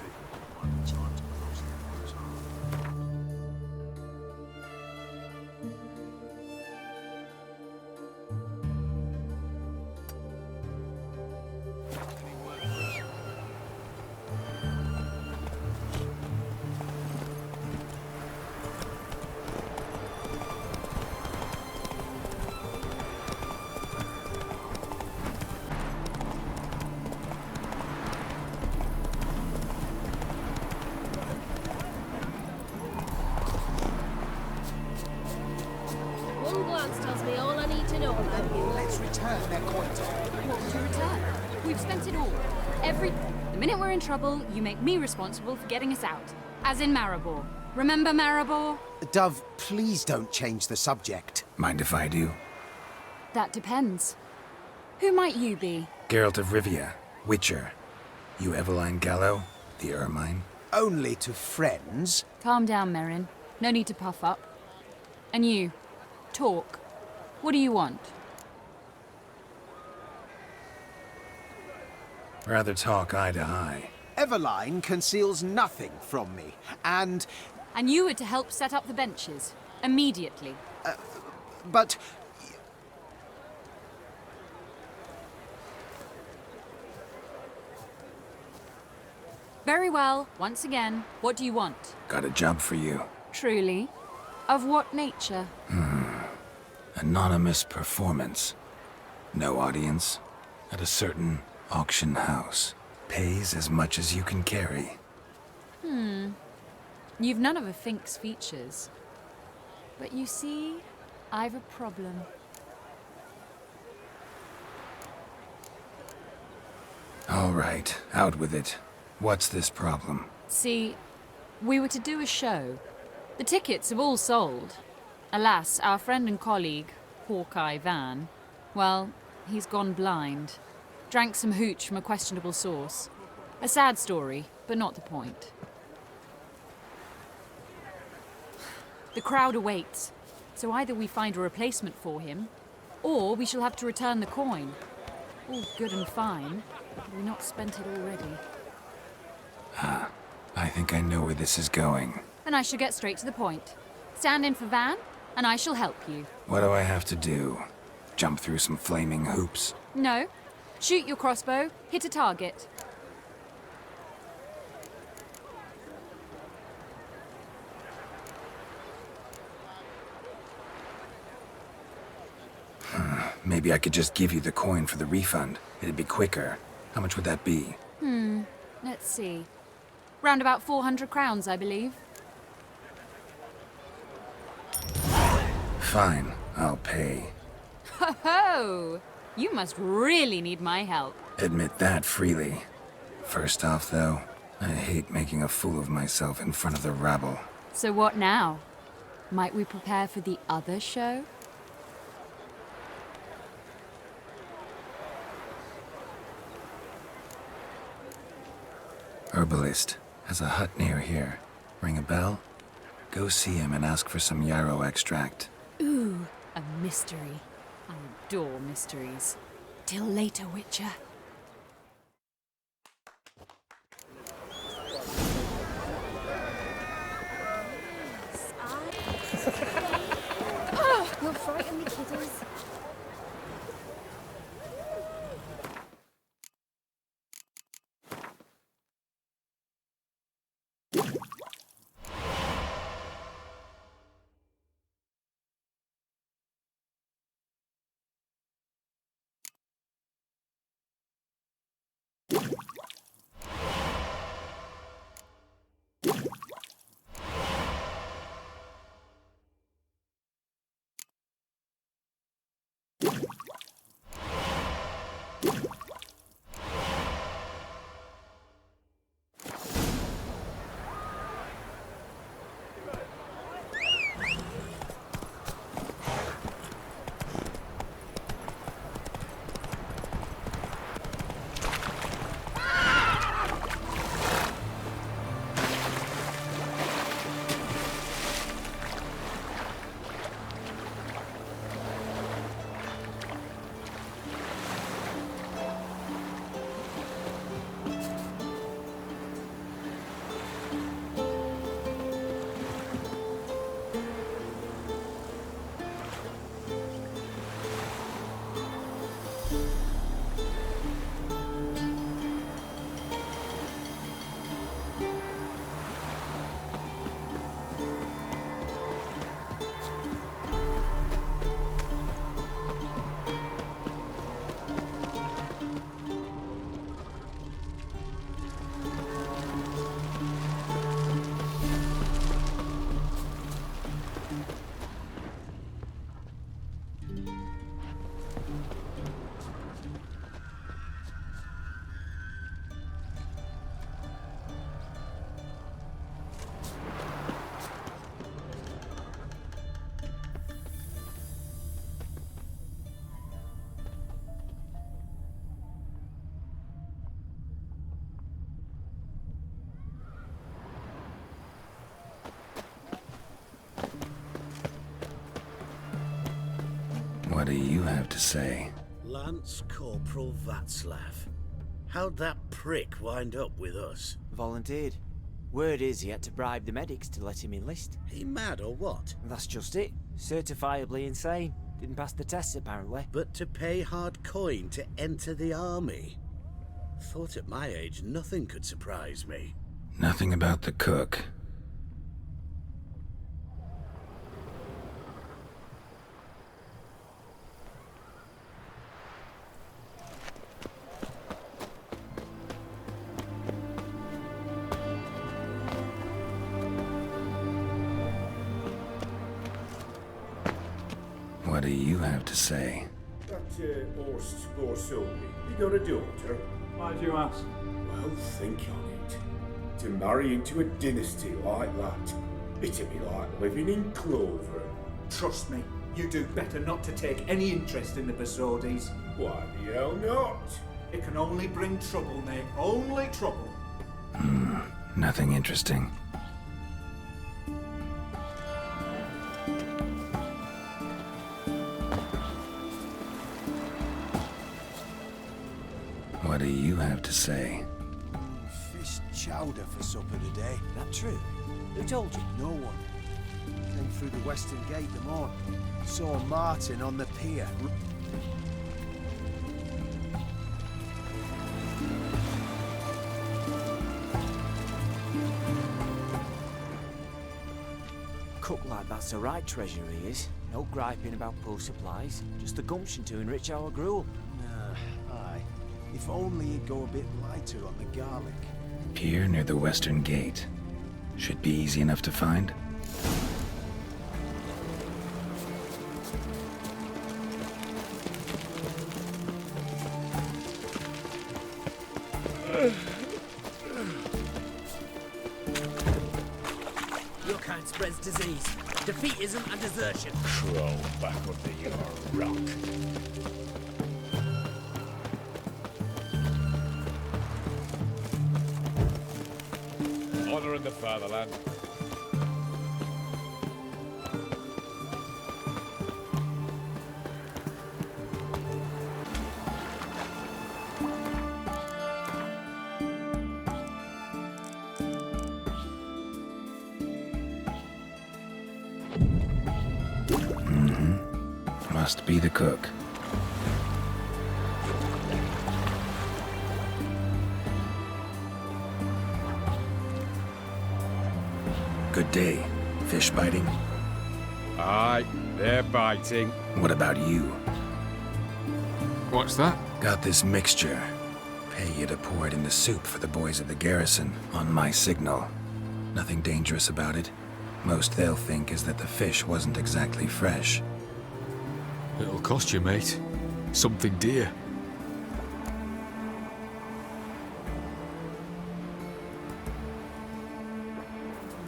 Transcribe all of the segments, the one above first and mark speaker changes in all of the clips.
Speaker 1: duty. Might be time to close the WARZONE. Any word for us?
Speaker 2: One glance tells me all I need to know about you.
Speaker 3: Let's return their coin to her.
Speaker 4: What would you return? We've spent it all. The minute we're in trouble, you make me responsible for getting us out. As in Maribor. Remember Maribor?
Speaker 3: Dove, please don't change the subject.
Speaker 5: Mind if I do?
Speaker 4: That depends. Who might you be?
Speaker 5: Geralt of Rivia, Witcher. You Eveline Gallo, the Ermine.
Speaker 3: Only to friends.
Speaker 4: Calm down, Merrin. No need to puff up. And you, talk. What do you want?
Speaker 5: Rather talk eye to eye.
Speaker 3: Eveline conceals nothing from me, and...
Speaker 4: And you were to help set up the benches. Immediately.
Speaker 3: but...
Speaker 4: Very well. Once again, what do you want?
Speaker 5: Got a job for you.
Speaker 4: Truly? Of what nature?
Speaker 5: Anonymous performance. No audience. At a certain auction house. Pays as much as you can carry.
Speaker 4: You've none of a Fink's features. But you see, I've a problem.
Speaker 5: All right, out with it. What's this problem?
Speaker 4: See, we were to do a show. The tickets have all sold. Alas, our friend and colleague, Hawkeye Van, well, he's gone blind. Drank some hooch from a questionable source. A sad story, but not the point. The crowd awaits, so either we find a replacement for him, or we shall have to return the coin. All good and fine, but we've not spent it already.
Speaker 5: I think I know where this is going.
Speaker 4: Then I shall get straight to the point. Stand in for Van, and I shall help you.
Speaker 5: What do I have to do? Jump through some flaming hoops?
Speaker 4: No. Shoot your crossbow, hit a target.
Speaker 5: Maybe I could just give you the coin for the refund. It'd be quicker. How much would that be?
Speaker 4: Let's see. Round about 400 crowns, I believe.
Speaker 5: Fine, I'll pay.
Speaker 4: Ho ho! You must really need my help.
Speaker 5: Admit that freely. First off, though, I hate making a fool of myself in front of the rabble.
Speaker 4: So what now? Might we prepare for the other show?
Speaker 5: Herbalist has a hut near here. Ring a bell? Go see him and ask for some yarrow extract.
Speaker 4: Ooh, a mystery. I adore mysteries. Till later, Witcher.
Speaker 2: You'll frighten the kiddies.
Speaker 5: What do you have to say?
Speaker 6: Lance Corporal Václav. How'd that prick wind up with us?
Speaker 7: Volunteered. Word is he had to bribe the medics to let him enlist.
Speaker 6: He mad or what?
Speaker 7: That's just it. Certifiably insane. Didn't pass the tests apparently.
Speaker 6: But to pay hard coin to enter the army? Thought at my age nothing could surprise me.
Speaker 5: Nothing about the cook. What do you have to say?
Speaker 8: That WARZONE, you got a daughter?
Speaker 1: Why do you ask?
Speaker 8: Well, think on it. To marry into a dynasty like that, it'd be like living in clover.
Speaker 9: Trust me, you do better not to take any interest in the Bazodis.
Speaker 8: Why the hell not?
Speaker 9: It can only bring trouble, mate. Only trouble.
Speaker 5: Nothing interesting. What do you have to say?
Speaker 3: Fish chowder for supper today.
Speaker 7: That true? Who told you?
Speaker 3: No one. Came through the western gate the morning. Saw Martin on the pier.
Speaker 7: Cook like that's the right treasure he is. No griping about poor supplies. Just the gumption to enrich our gruel.
Speaker 3: Aye. If only he'd go a bit lighter on the garlic.
Speaker 5: Pier near the western gate. Should be easy enough to find.
Speaker 10: Your kind spreads disease. Defeatism and desertion.
Speaker 8: Crawl back under your rock.
Speaker 11: Honor in the fatherland.
Speaker 5: Must be the cook. Good day. Fish biting?
Speaker 11: Aye, they're biting.
Speaker 5: What about you?
Speaker 1: What's that?
Speaker 5: Got this mixture. Pay you to pour it in the soup for the boys at the garrison, on my signal. Nothing dangerous about it. Most they'll think is that the fish wasn't exactly fresh.
Speaker 1: It'll cost you, mate. Something dear.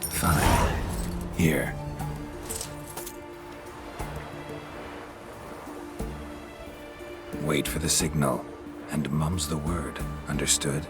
Speaker 5: Fine. Here. Wait for the signal, and mum's the word. Understood?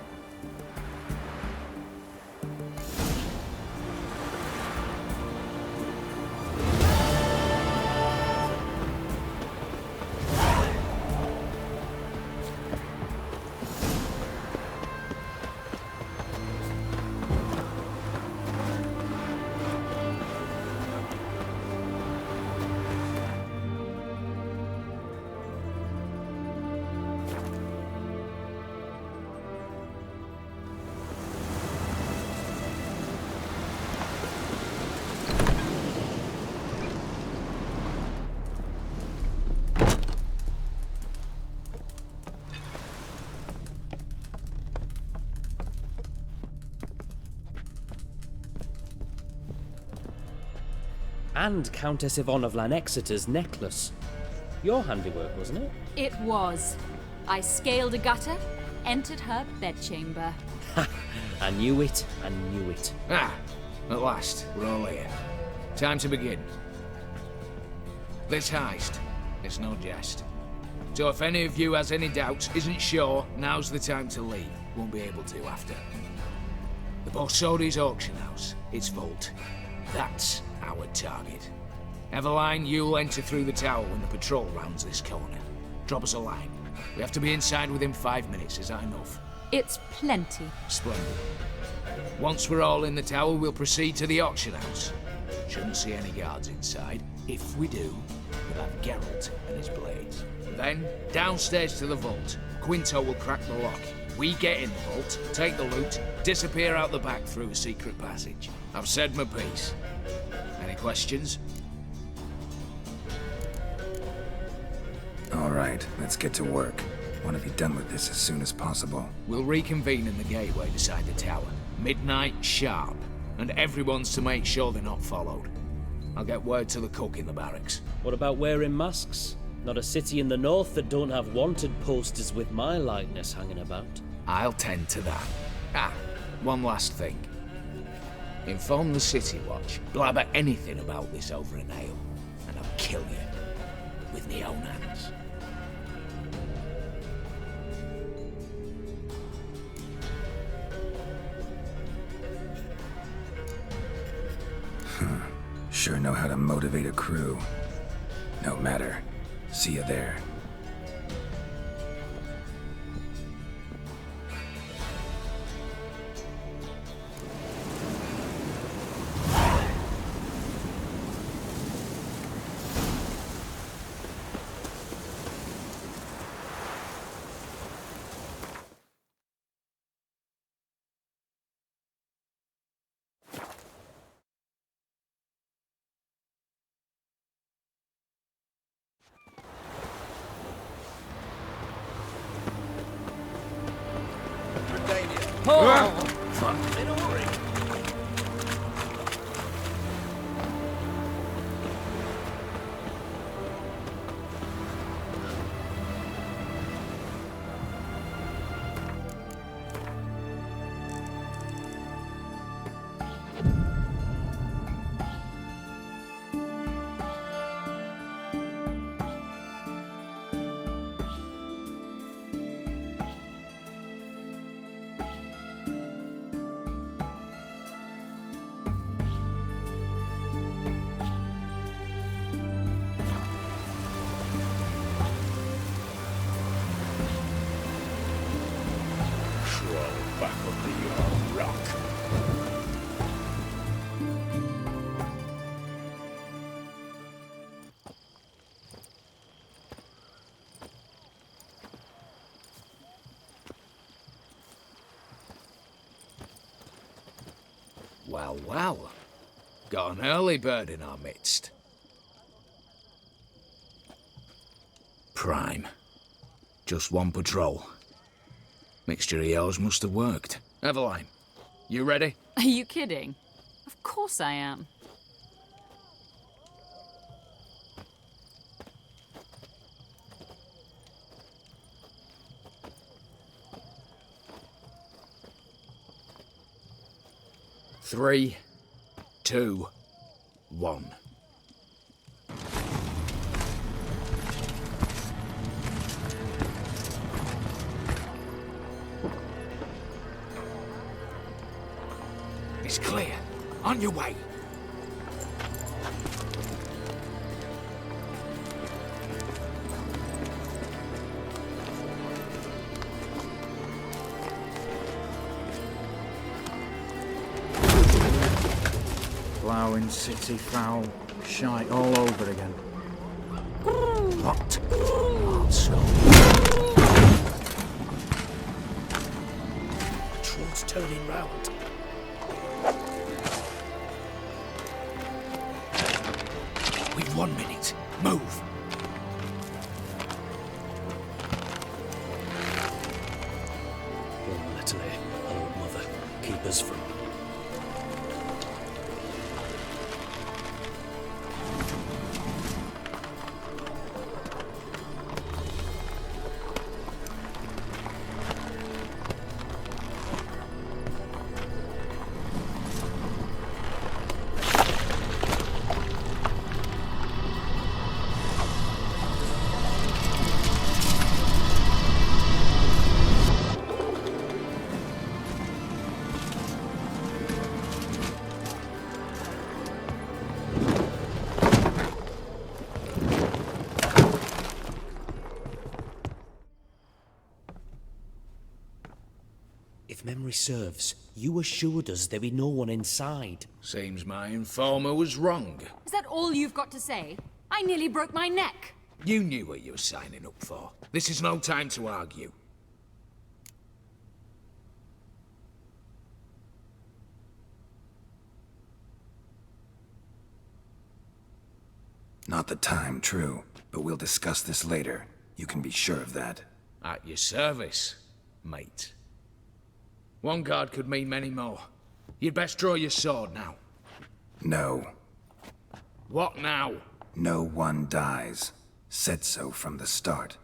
Speaker 10: And Countess Yvonne of Lanexeter's necklace. Your handiwork, wasn't it?
Speaker 4: It was. I scaled a gutter, entered her bedchamber.
Speaker 10: I knew it, I knew it.
Speaker 12: Ah, at last, we're all here. Time to begin. This heist, it's no jest. So if any of you has any doubts, isn't sure, now's the time to leave. Won't be able to after. The Borsodi's auction house, its vault. That's our target. Eveline, you'll enter through the tower when the patrol rounds this corner. Drop us a line. We have to be inside within 5 minutes. Is that enough?
Speaker 4: It's plenty.
Speaker 12: Splendid. Once we're all in the tower, we'll proceed to the auction house. Shouldn't see any guards inside. If we do, we'll have Geralt and his blades. Then, downstairs to the vault. Quinto will crack the lock. We get in the vault, take the loot, disappear out the back through a secret passage. I've said my piece. Any questions?
Speaker 5: All right, let's get to work. Want to be done with this as soon as possible.
Speaker 12: We'll reconvene in the gateway beside the tower. Midnight sharp. And everyone's to make sure they're not followed. I'll get word to the cook in the barracks.
Speaker 10: What about wearing masks? Not a city in the north that don't have wanted posters with my likeness hanging about.
Speaker 12: I'll tend to that. Ah, one last thing. Inform the City Watch. Blabber anything about this over an ale, and I'll kill you with my own hands.
Speaker 5: Sure know how to motivate a crew. No matter. See you there.
Speaker 11: Back on the rock.
Speaker 12: Well, well. Got an early bird in our midst. Prime. Just one patrol. Mixture of yours must have worked. Eveline, you ready?
Speaker 4: Are you kidding? Of course I am.
Speaker 12: Three, 2, 1. It's clear. On your way.
Speaker 1: Ploughing city foul, shite all over again.
Speaker 12: What? Monster.
Speaker 7: Patrol's turning round.
Speaker 12: We've 1 minute. Move.
Speaker 7: One little old mother, keep us from.
Speaker 10: memory serves, you assured us there be no one inside.
Speaker 12: Seems my informer was wrong.
Speaker 4: Is that all you've got to say? I nearly broke my neck.
Speaker 12: You knew what you were signing up for. This is no time to argue.
Speaker 5: Not the time, true. But we'll discuss this later. You can be sure of that.
Speaker 12: At your service, mate. One guard could mean many more. You'd best draw your sword now.
Speaker 5: No.
Speaker 12: What now?
Speaker 5: No one dies. Said so from the start.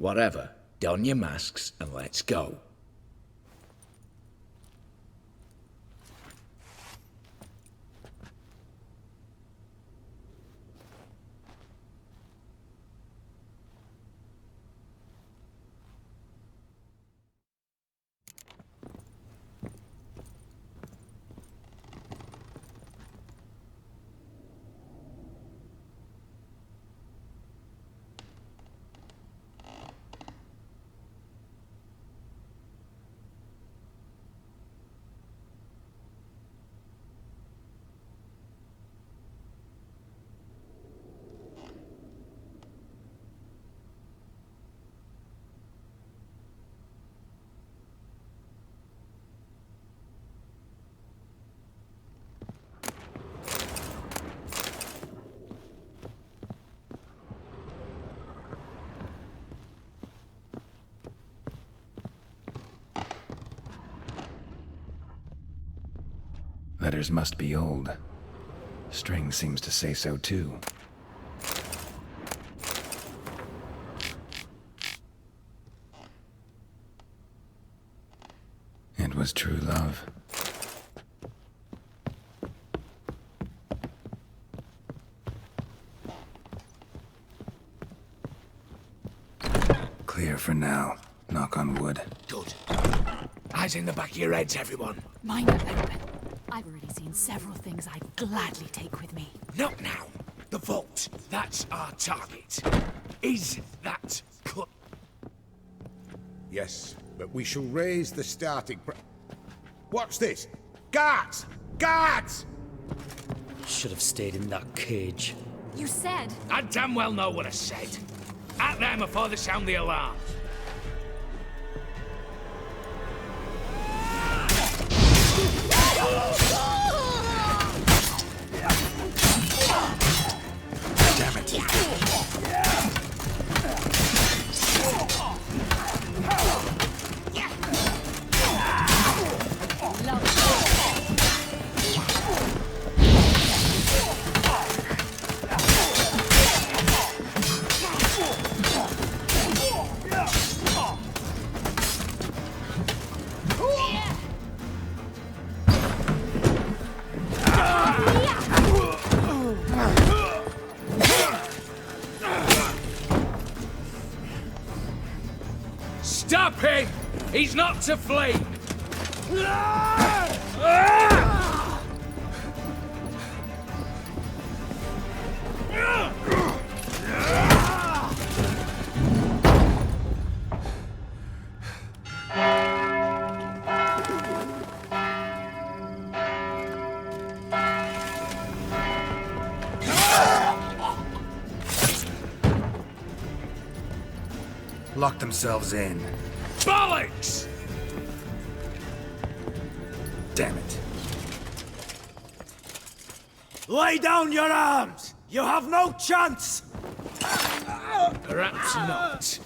Speaker 12: Whatever. Don your masks and let's go.
Speaker 5: Letters must be old. String seems to say so too. It was true love. Clear for now. Knock on wood.
Speaker 12: Good. Eyes in the back of your heads, everyone.
Speaker 4: Mind your open. I've already seen several things I'd gladly take with me.
Speaker 12: Not now. The vault. That's our target. Is that cut?
Speaker 13: Yes, but we shall raise the starting Watch this! Guards! Guards!
Speaker 10: Should have stayed in that cage.
Speaker 4: You said...
Speaker 12: I damn well know what I said. At them before they sound the alarm.
Speaker 5: Damn it.
Speaker 12: Stop him! He's not to flee!
Speaker 5: Lock themselves in.
Speaker 12: Bollocks!
Speaker 5: Damn it.
Speaker 7: Lay down your arms! You have no chance!
Speaker 12: Perhaps not.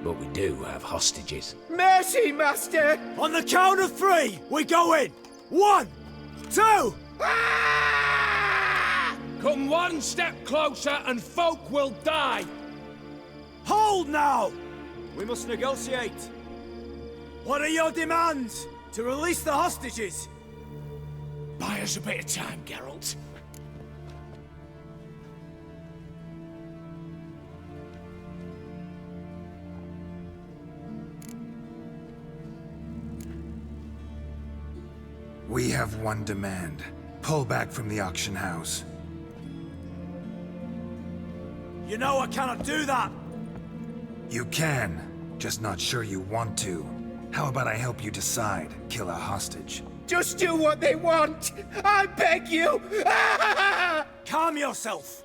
Speaker 12: But we do have hostages.
Speaker 7: Mercy, Master! On the count of 3, we go in! 1, 2...
Speaker 12: Come one step closer and folk will die!
Speaker 7: Hold now! We must negotiate. What are your demands? To release the hostages?
Speaker 12: Buy us a bit of time, Geralt.
Speaker 5: We have one demand. Pull back from the auction house.
Speaker 7: You know I cannot do that!
Speaker 5: You can, just not sure you want to. How about I help you decide? Kill a hostage.
Speaker 12: Just do what they want! I beg you!
Speaker 7: Calm yourself!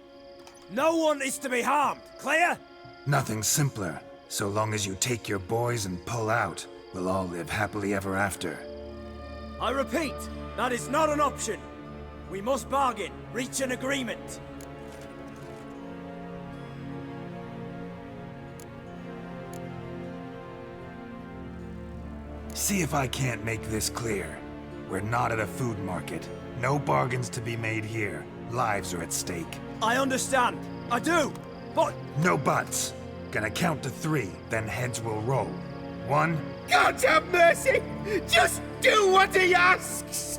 Speaker 7: No one is to be harmed, clear?
Speaker 5: Nothing simpler. So long as you take your boys and pull out, we'll all live happily ever after.
Speaker 7: I repeat, that is not an option. We must bargain, reach an agreement.
Speaker 5: See if I can't make this clear. We're not at a food market. No bargains to be made here. Lives are at stake.
Speaker 7: I understand. I do. But...
Speaker 5: No buts. Gonna count to 3, then heads will roll. 1...
Speaker 12: God have mercy! Just do what he asks!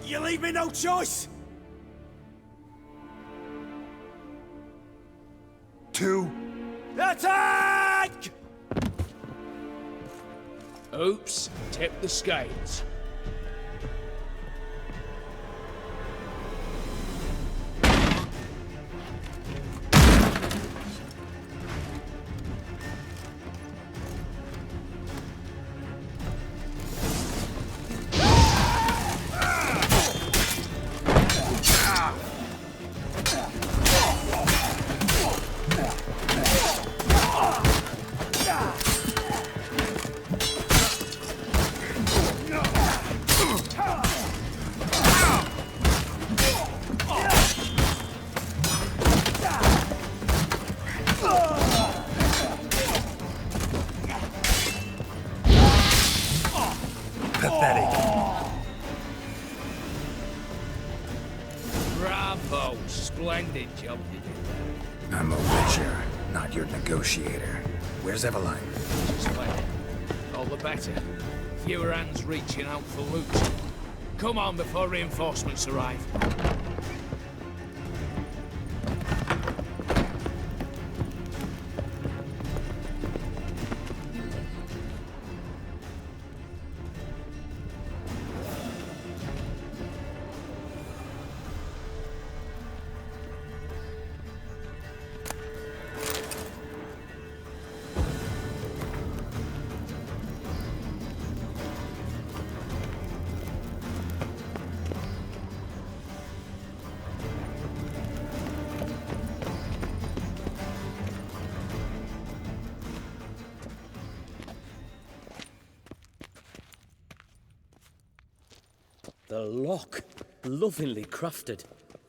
Speaker 7: You leave me no choice!
Speaker 5: 2...
Speaker 7: Attack!
Speaker 12: Oops, tip the scales. Bravo! Splendid job you did there.
Speaker 5: I'm a witcher, not your negotiator. Where's Eveline?
Speaker 12: Just wait. All the better. Fewer hands reaching out for loot. Come on before reinforcements arrive.
Speaker 10: The lock. Lovingly crafted.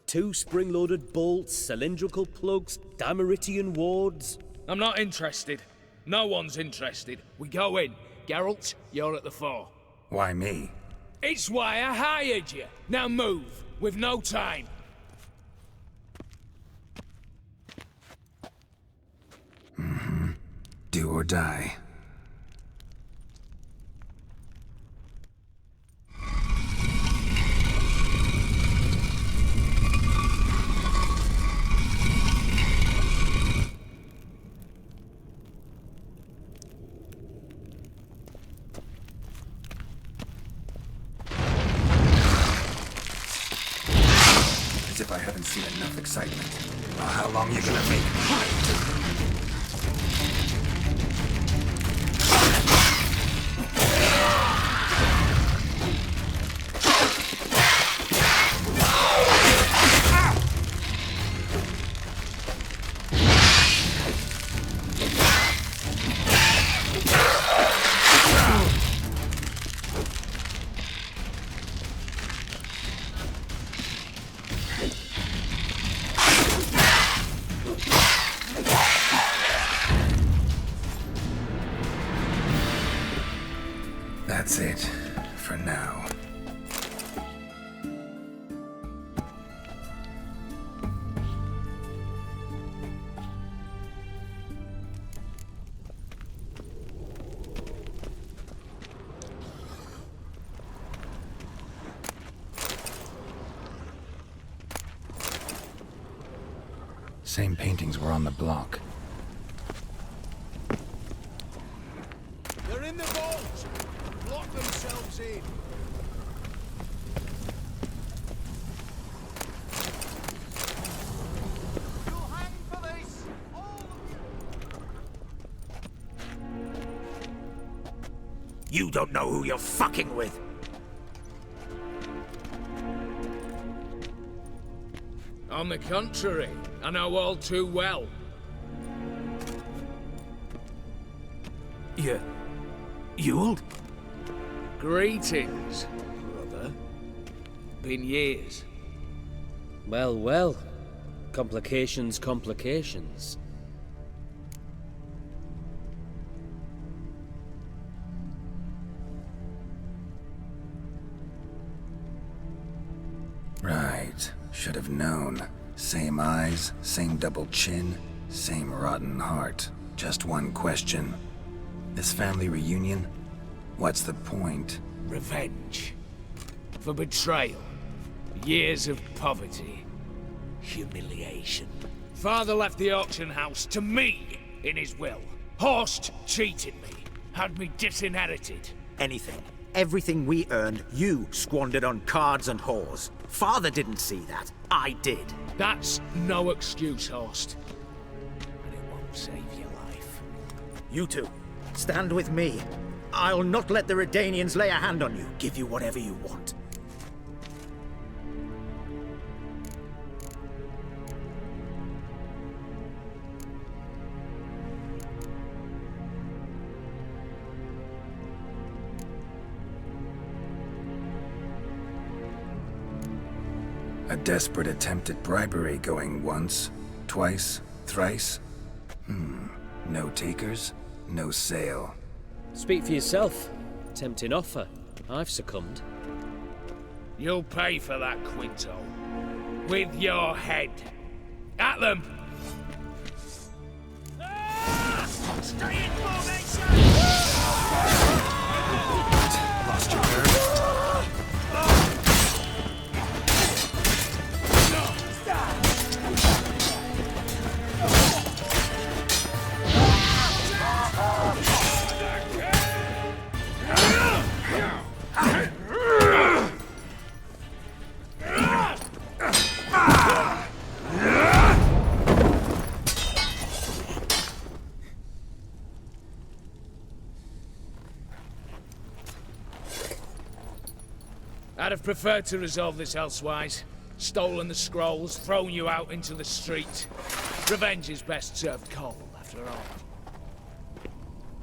Speaker 10: 2 spring-loaded bolts, cylindrical plugs, Dameritian wards.
Speaker 12: I'm not interested. No one's interested. We go in. Geralt, you're at the fore.
Speaker 5: Why me?
Speaker 12: It's why I hired you. Now move. We've no time.
Speaker 5: Do or die. As if I haven't seen enough excitement. Well, how long you gonna make me wait? Same paintings were on the block.
Speaker 3: They're in the vault! Lock themselves in! You'll hang for this!
Speaker 14: You don't know who you're fucking with.
Speaker 12: On the contrary, I know all too well.
Speaker 14: Ewald?
Speaker 12: Greetings, brother. Been years.
Speaker 10: Well, well. Complications, complications.
Speaker 5: Right. Should have known. Same eyes, same double chin, same rotten heart. Just one question. This family reunion? What's the point?
Speaker 12: Revenge. For betrayal. Years of poverty. Humiliation. Father left the auction house to me in his will. Horst cheated me. Had me disinherited.
Speaker 14: Anything. Everything we earned, you squandered on cards and whores. Father didn't see that. I did.
Speaker 12: That's no excuse, Horst. And it won't save your life.
Speaker 14: You two, stand with me. I'll not let the Redanians lay a hand on you. Give you whatever you want.
Speaker 5: A desperate attempt at bribery going once, twice, thrice? No takers, no sale.
Speaker 10: Speak for yourself. Tempting offer. I've succumbed.
Speaker 12: You'll pay for that, Quinto. With your head. At them!
Speaker 14: Stay in formation!
Speaker 5: Lost your nerve?
Speaker 12: I'd have preferred to resolve this elsewise. Stolen the scrolls, thrown you out into the street. Revenge is best served cold, after all.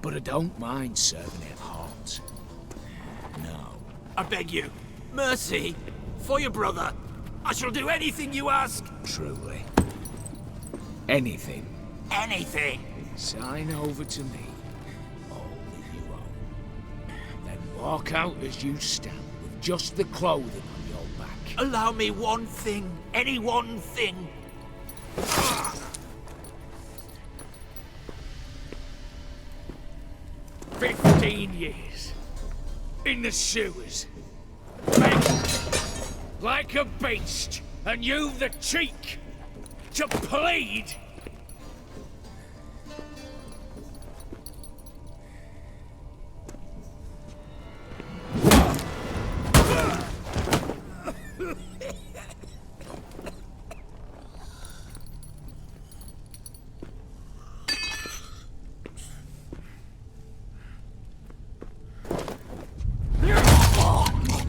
Speaker 12: But I don't mind serving it hot. No.
Speaker 14: I beg you, mercy, for your brother. I shall do anything you ask.
Speaker 12: Truly. Anything.
Speaker 14: Anything.
Speaker 12: Sign over to me. All that you own. Then walk out as you stand, with just the clothing on your back.
Speaker 14: Allow me one thing. Any one thing.
Speaker 12: 15 years. In the sewers. Begging. Like a beast. And you've the cheek to plead.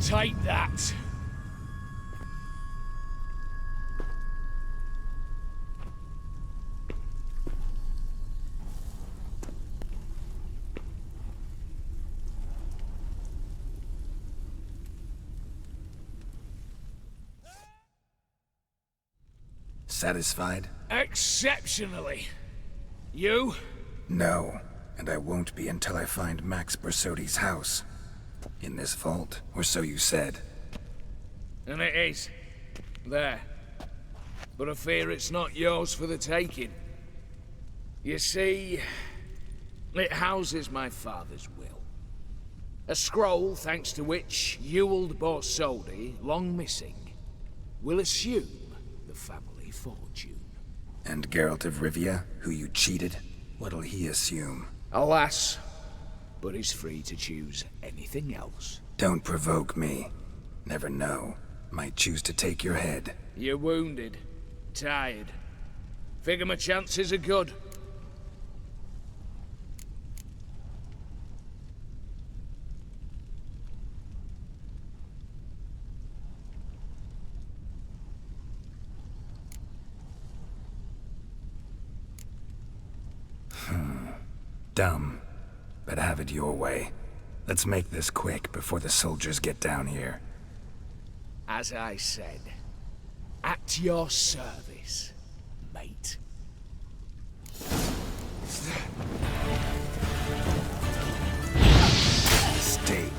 Speaker 12: Take that.
Speaker 5: Satisfied?
Speaker 12: Exceptionally. You?
Speaker 5: No, and I won't be until I find Max Bersodi's house. In this vault, or so you said.
Speaker 12: And it is. There. But I fear it's not yours for the taking. You see, it houses my father's will. A scroll thanks to which Ewald Borsodi, long missing, will assume the family fortune.
Speaker 5: And Geralt of Rivia, who you cheated? What'll he assume?
Speaker 12: Alas, but he's free to choose anything else.
Speaker 5: Don't provoke me. Never know. Might choose to take your head.
Speaker 12: You're wounded, tired. Figure my chances are good.
Speaker 5: Dumb, but have it your way. Let's make this quick before the soldiers get down here.
Speaker 12: As I said, at your service, mate.
Speaker 5: Steak.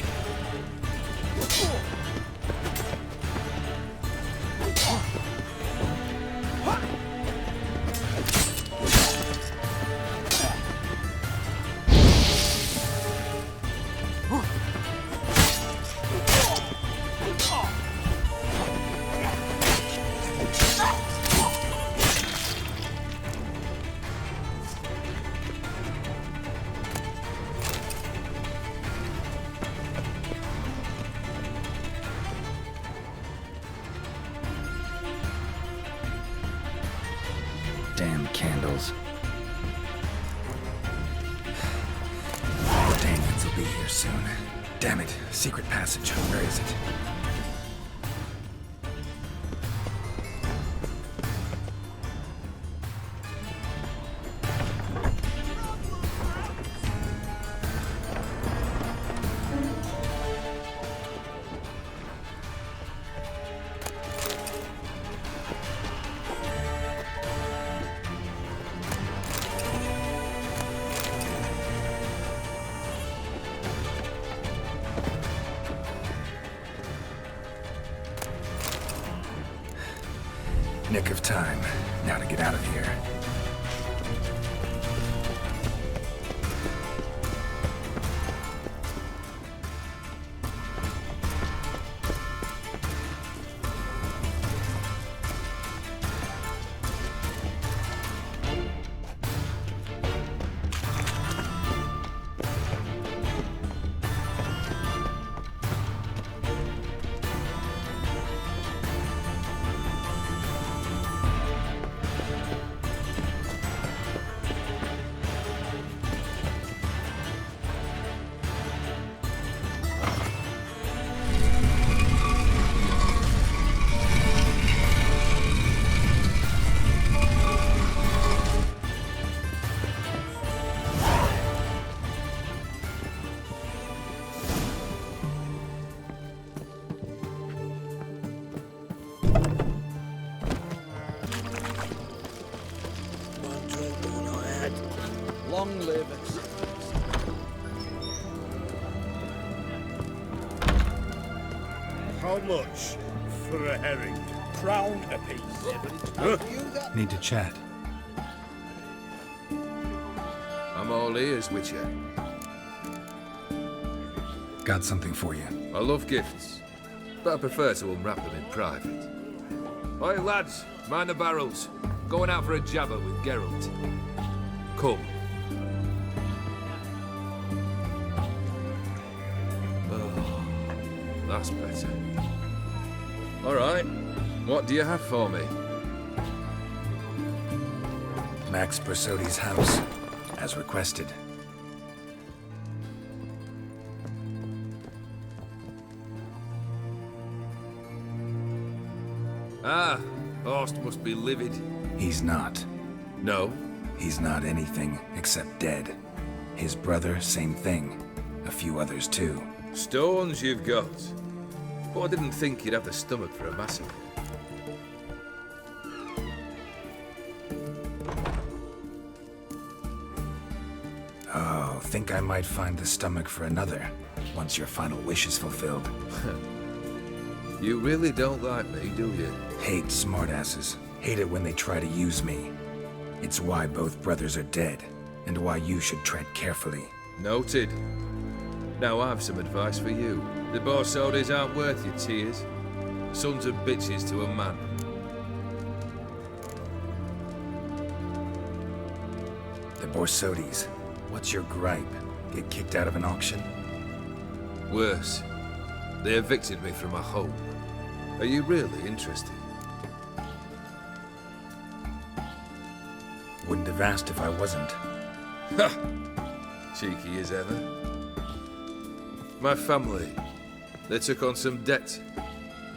Speaker 5: Damn candles. Daniels will be here soon. Damn it, secret passage. Where is it? Nick of time. Now to get out of here.
Speaker 3: Long live it.
Speaker 8: How much for a herring?
Speaker 13: Crown apiece.
Speaker 5: Need to chat.
Speaker 15: I'm all ears, Witcher.
Speaker 5: Got something for you.
Speaker 15: I love gifts, but I prefer to unwrap them in private. Oi, lads, mind the barrels. Going out for a jabber with Geralt. Come. Oh, that's better. All right, what do you have for me?
Speaker 5: Max Bersodi's house, as requested.
Speaker 15: Ah, Horst must be livid.
Speaker 5: He's not.
Speaker 15: No?
Speaker 5: He's not anything except dead. His brother, same thing. A few others too.
Speaker 15: Stones you've got. But I didn't think you'd have the stomach for a massacre.
Speaker 5: Oh, think I might find the stomach for another, once your final wish is fulfilled.
Speaker 15: You really don't like me, do you?
Speaker 5: Hate smartasses. Hate it when they try to use me. It's why both brothers are dead, and why you should tread carefully.
Speaker 15: Noted. Now I have some advice for you. The Borsodis aren't worth your tears. Sons of bitches to a man.
Speaker 5: Borsodi's. What's your gripe? Get kicked out of an auction?
Speaker 15: Worse. They evicted me from my home. Are you really interested?
Speaker 5: Wouldn't have asked if I wasn't.
Speaker 15: Ha! Cheeky as ever. My family, they took on some debt.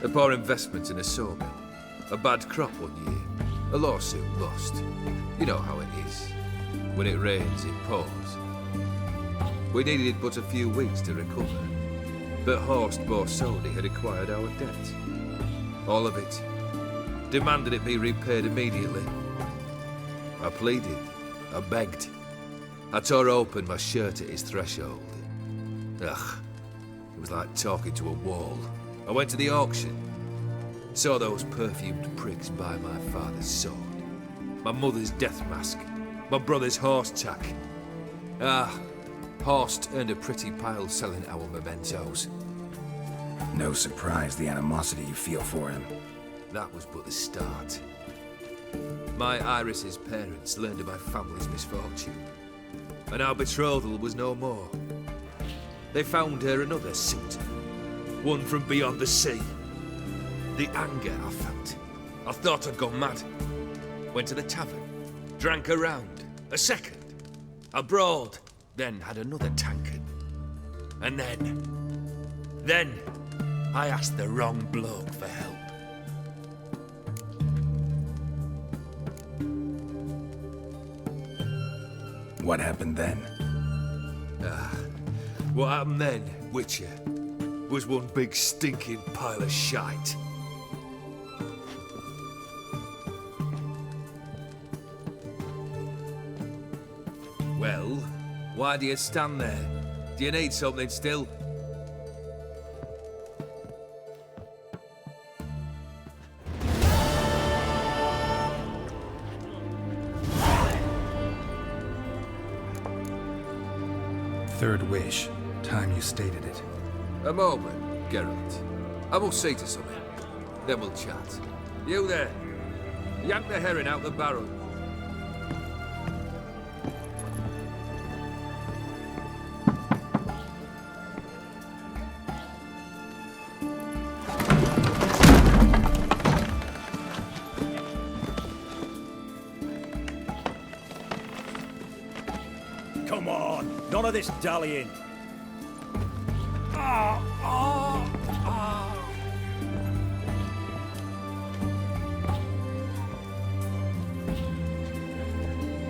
Speaker 15: A poor investment in a sawmill. A bad crop one year. A lawsuit lost. You know how it is. When it rains, it pours. We needed but a few weeks to recover. But Horst Borsodi had acquired our debt. All of it. Demanded it be repaid immediately. I pleaded. I begged. I tore open my shirt at his threshold. Ugh. It was like talking to a wall. I went to the auction. Saw those perfumed pricks buy my father's sword. My mother's death mask. My brother's horse tack. Ah, Horst earned a pretty pile selling our mementos.
Speaker 5: No surprise the animosity you feel for him.
Speaker 15: That was but the start. My Iris's parents learned of my family's misfortune, and our betrothal was no more. They found her another suitor, one from beyond the sea. The anger I felt. I thought I'd gone mad. Went to the tavern, drank a round, a second. I brawled, then had another tankard. And then, I asked the wrong bloke for help.
Speaker 5: What happened then?
Speaker 15: What happened then, Witcher, was one big stinking pile of shite. Well, why do you stand there? Do you need something still?
Speaker 5: Third wish. Time you stated it.
Speaker 15: A moment, Geralt. I will see to something. Then we'll chat. You there. Yank the herring out the barrel.
Speaker 16: Come on, none of this dallying.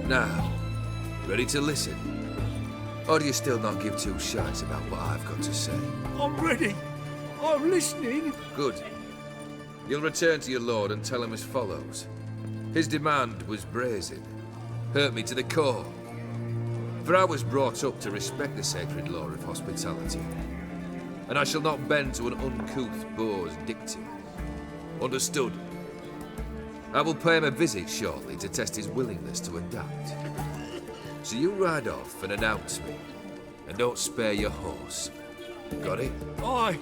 Speaker 15: Now, ready to listen? Or do you still not give two shites about what I've got to say?
Speaker 12: I'm ready. I'm listening.
Speaker 15: Good. You'll return to your lord and tell him as follows. His demand was brazen. Hurt me to the core. For I was brought up to respect the sacred law of hospitality. And I shall not bend to an uncouth boor's dictum. Understood? I will pay him a visit shortly to test his willingness to adapt. So you ride off and announce me. And don't spare your horse. Got it?
Speaker 12: Aye,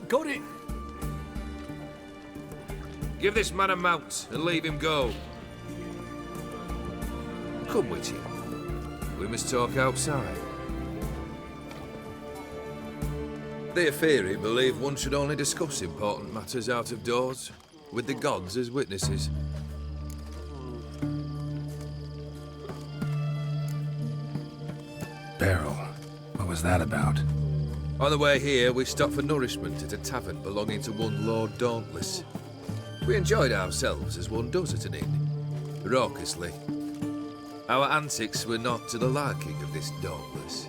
Speaker 12: got it.
Speaker 15: Give this man a mount and leave him go. Come with you. We must talk outside. The Aetheri believe one should only discuss important matters out of doors, with the gods as witnesses.
Speaker 5: Beryl, what was that about?
Speaker 15: On the way here, we stopped for nourishment at a tavern belonging to one Lord Dauntless. We enjoyed ourselves as one does at an inn, raucously. Our antics were not to the liking of this Dauntless.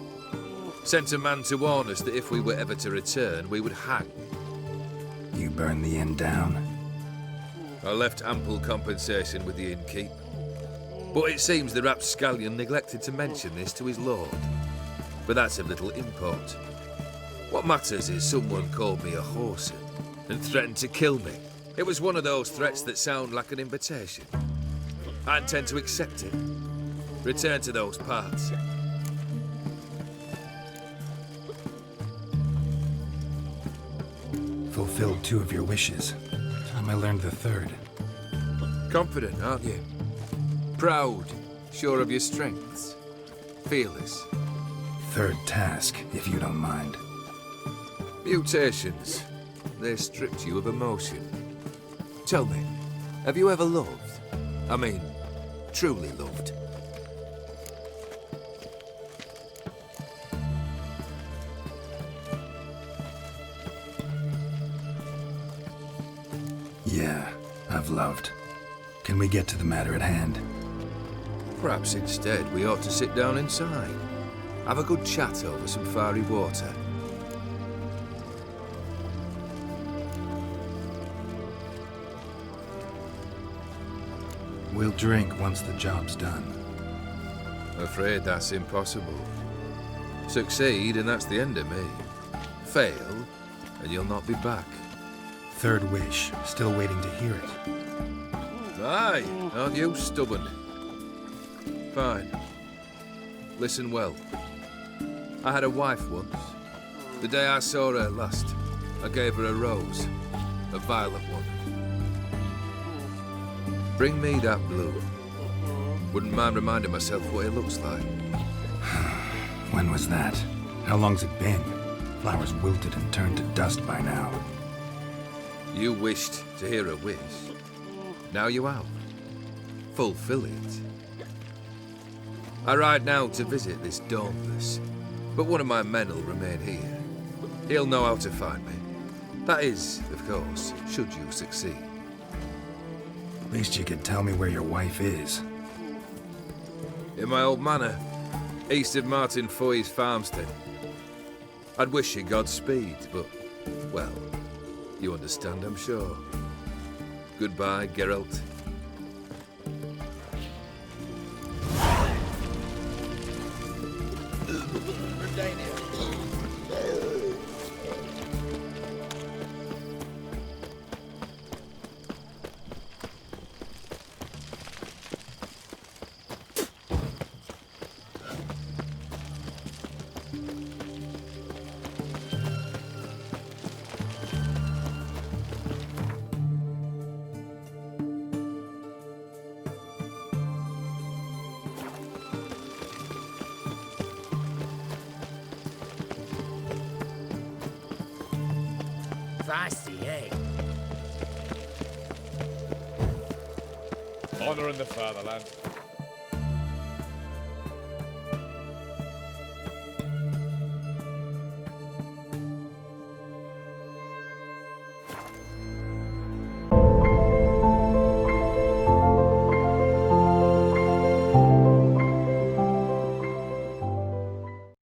Speaker 15: Sent a man to warn us that if we were ever to return, we would hang.
Speaker 5: You burned the inn down?
Speaker 15: I left ample compensation with the innkeep. But it seems the rapscallion neglected to mention this to his lord. But that's of little import. What matters is someone called me a whoreson and threatened to kill me. It was one of those threats that sound like an invitation. I intend to accept it. Return to those parts.
Speaker 5: Fulfilled 2 of your wishes. Time I learned the 3rd.
Speaker 15: Confident, aren't you? Proud, sure of your strengths. fearless.
Speaker 5: Third task, if you don't mind.
Speaker 15: Mutations. They stripped you of emotion. Tell me, have you ever loved? I mean, truly loved?
Speaker 5: Yeah, I've loved. Can we get to the matter at hand?
Speaker 15: Perhaps instead we ought to sit down inside. Have a good chat over some fiery water.
Speaker 5: We'll drink once the job's done.
Speaker 15: Afraid that's impossible. Succeed and that's the end of me. Fail and you'll not be back.
Speaker 5: Third wish, still waiting to hear it.
Speaker 15: Aye, aren't you stubborn? Fine. Listen well. I had a wife once. The day I saw her last, I gave her a rose. A violet one. Bring me that blue. Wouldn't mind reminding myself what it looks like.
Speaker 5: When was that? How long's it been? Flowers wilted and turned to dust by now.
Speaker 15: You wished to hear a wish. Now you have. Fulfill it. I ride now to visit this Dauntless, but one of my men will remain here. He'll know how to find me. That is, of course, should you succeed.
Speaker 5: At least you could tell me where your wife is.
Speaker 15: In my old manor, east of Martin Foy's farmstead. I'd wish you Godspeed, but, well, you understand, I'm sure. Goodbye, Geralt.
Speaker 12: Feisty, eh?
Speaker 11: Honor in the fatherland.